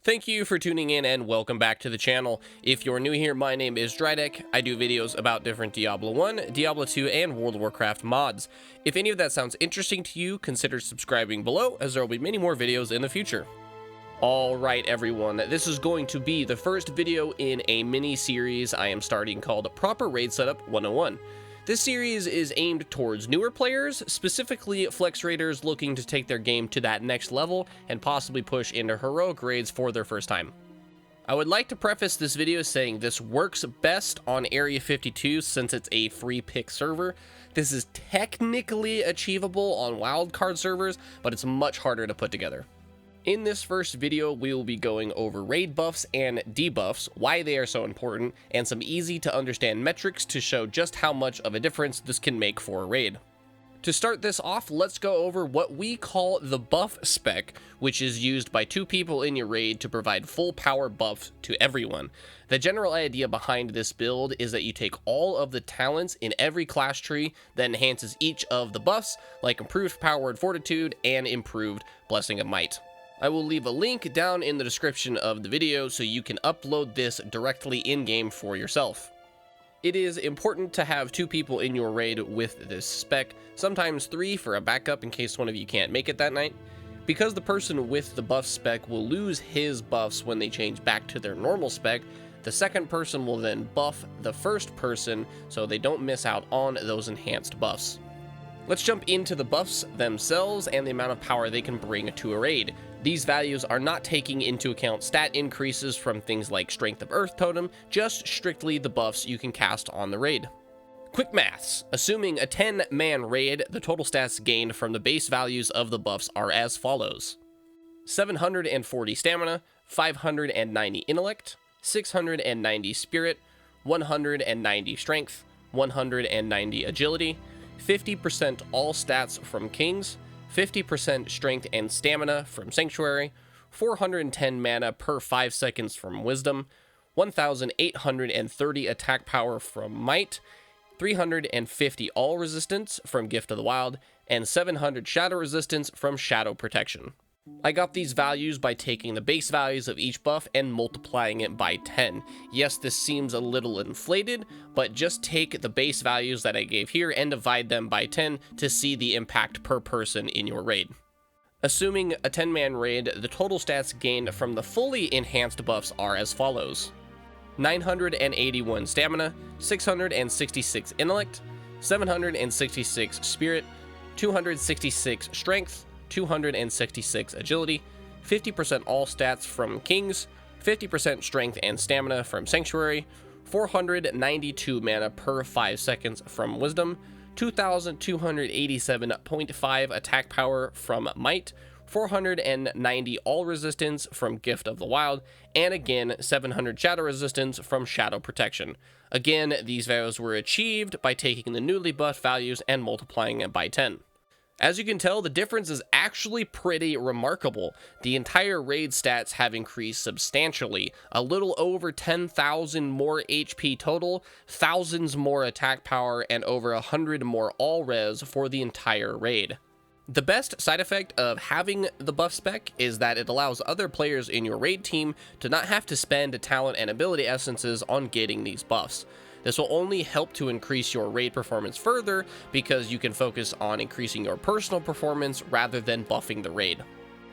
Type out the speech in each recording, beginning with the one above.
Thank you for tuning in and welcome back to the channel. If you're new here, my name is Drydek. I do videos about different Diablo 1, Diablo 2, and World of Warcraft mods. If any of that sounds interesting to you, consider subscribing below, as there will be many more videos in the future. Alright everyone, this is going to be the first video in a mini-series I am starting called Proper Raid Setup 101. This series is aimed towards newer players, specifically Flex Raiders looking to take their game to that next level and possibly push into heroic raids for their first time. I would like to preface this video saying this works best on Area 52 since it's a free pick server. This is technically achievable on wildcard servers, but it's much harder to put together. In this first video, we will be going over raid buffs and debuffs, why they are so important, and some easy to understand metrics to show just how much of a difference this can make for a raid. To start this off, let's go over what we call the buff spec, which is used by two people in your raid to provide full power buffs to everyone. The general idea behind this build is that you take all of the talents in every class tree that enhances each of the buffs, like improved power word fortitude and improved blessing of might. I will leave a link down in the description of the video so you can upload this directly in-game for yourself. It is important to have two people in your raid with this spec, sometimes three for a backup in case one of you can't make it that night. Because the person with the buff spec will lose his buffs when they change back to their normal spec, the second person will then buff the first person so they don't miss out on those enhanced buffs. Let's jump into the buffs themselves and the amount of power they can bring to a raid. These values are not taking into account stat increases from things like Strength of Earth Totem, just strictly the buffs you can cast on the raid. Quick maths. Assuming a 10-man raid, the total stats gained from the base values of the buffs are as follows: 740 stamina, 590 intellect, 690 spirit, 190 strength, 190 agility, 50% all stats from kings, 50% strength and stamina from sanctuary, 410 mana per 5 seconds from wisdom, 1,830 attack power from might, 350 all resistance from gift of the wild, and 700 shadow resistance from shadow protection. I got these values by taking the base values of each buff and multiplying it by 10. Yes, this seems a little inflated, but just take the base values that I gave here and divide them by 10 to see the impact per person in your raid. Assuming a 10-man raid, the total stats gained from the fully enhanced buffs are as follows: 981 stamina, 666 intellect, 766 spirit, 266 strength, 266 agility, 50% all stats from kings, 50% strength and stamina from sanctuary, 492 mana per 5 seconds from wisdom, 2,287.5 attack power from might, 490 all resistance from gift of the wild, and again 700 shadow resistance from shadow protection. Again, these values were achieved by taking the newly buffed values and multiplying it by 10. As you can tell, the difference is actually pretty remarkable. The entire raid stats have increased substantially, a little over 10,000 more HP total, thousands more attack power, and over 100 more all res for the entire raid. The best side effect of having the buff spec is that it allows other players in your raid team to not have to spend talent and ability essences on getting these buffs. This will only help to increase your raid performance further because you can focus on increasing your personal performance rather than buffing the raid.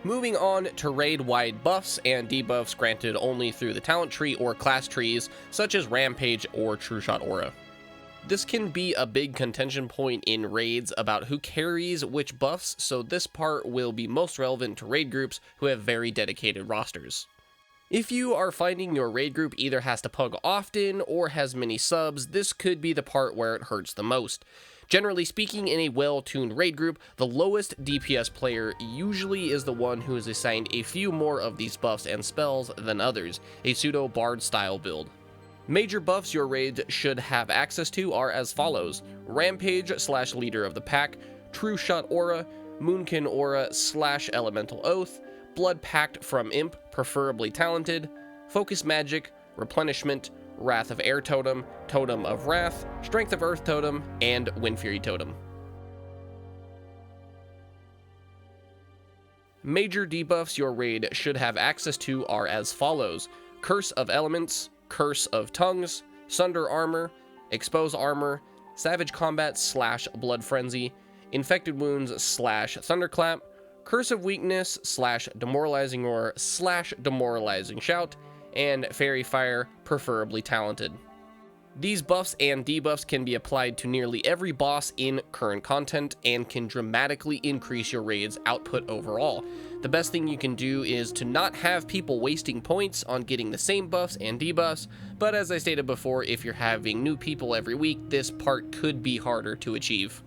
Moving on to raid-wide buffs and debuffs granted only through the talent tree or class trees, such as Rampage or True Shot Aura. This can be a big contention point in raids about who carries which buffs, so this part will be most relevant to raid groups who have very dedicated rosters. If you are finding your raid group either has to pug often or has many subs, this could be the part where it hurts the most. Generally speaking, in a well-tuned raid group, the lowest DPS player usually is the one who is assigned a few more of these buffs and spells than others, a pseudo-bard style build. Major buffs your raid should have access to are as follows: Rampage / Leader of the Pack, True Shot Aura, Moonkin Aura / Elemental Oath, Blood Pact from Imp, preferably talented, Focus Magic, Replenishment, Wrath of Air Totem, Totem of Wrath, Strength of Earth Totem, and Wind Fury Totem. Major debuffs your raid should have access to are as follows: Curse of Elements, Curse of Tongues, Sunder Armor, Expose Armor, Savage Combat / Blood Frenzy, Infected Wounds / Thunderclap, Curse of Weakness / Demoralizing Roar / Demoralizing Shout, and Fairy Fire, preferably talented. These buffs and debuffs can be applied to nearly every boss in current content and can dramatically increase your raid's output overall. The best thing you can do is to not have people wasting points on getting the same buffs and debuffs, but as I stated before, if you're having new people every week, this part could be harder to achieve.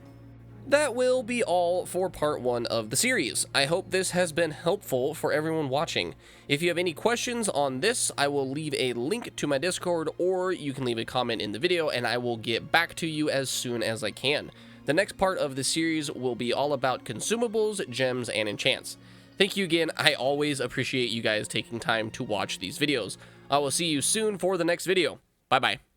That will be all for part 1 of the series. I hope this has been helpful for everyone watching. If you have any questions on this, I will leave a link to my Discord, or you can leave a comment in the video and I will get back to you as soon as I can. The next part of the series will be all about consumables, gems, and enchants. Thank you again. I always appreciate you guys taking time to watch these videos. I will see you soon for the next video. Bye bye.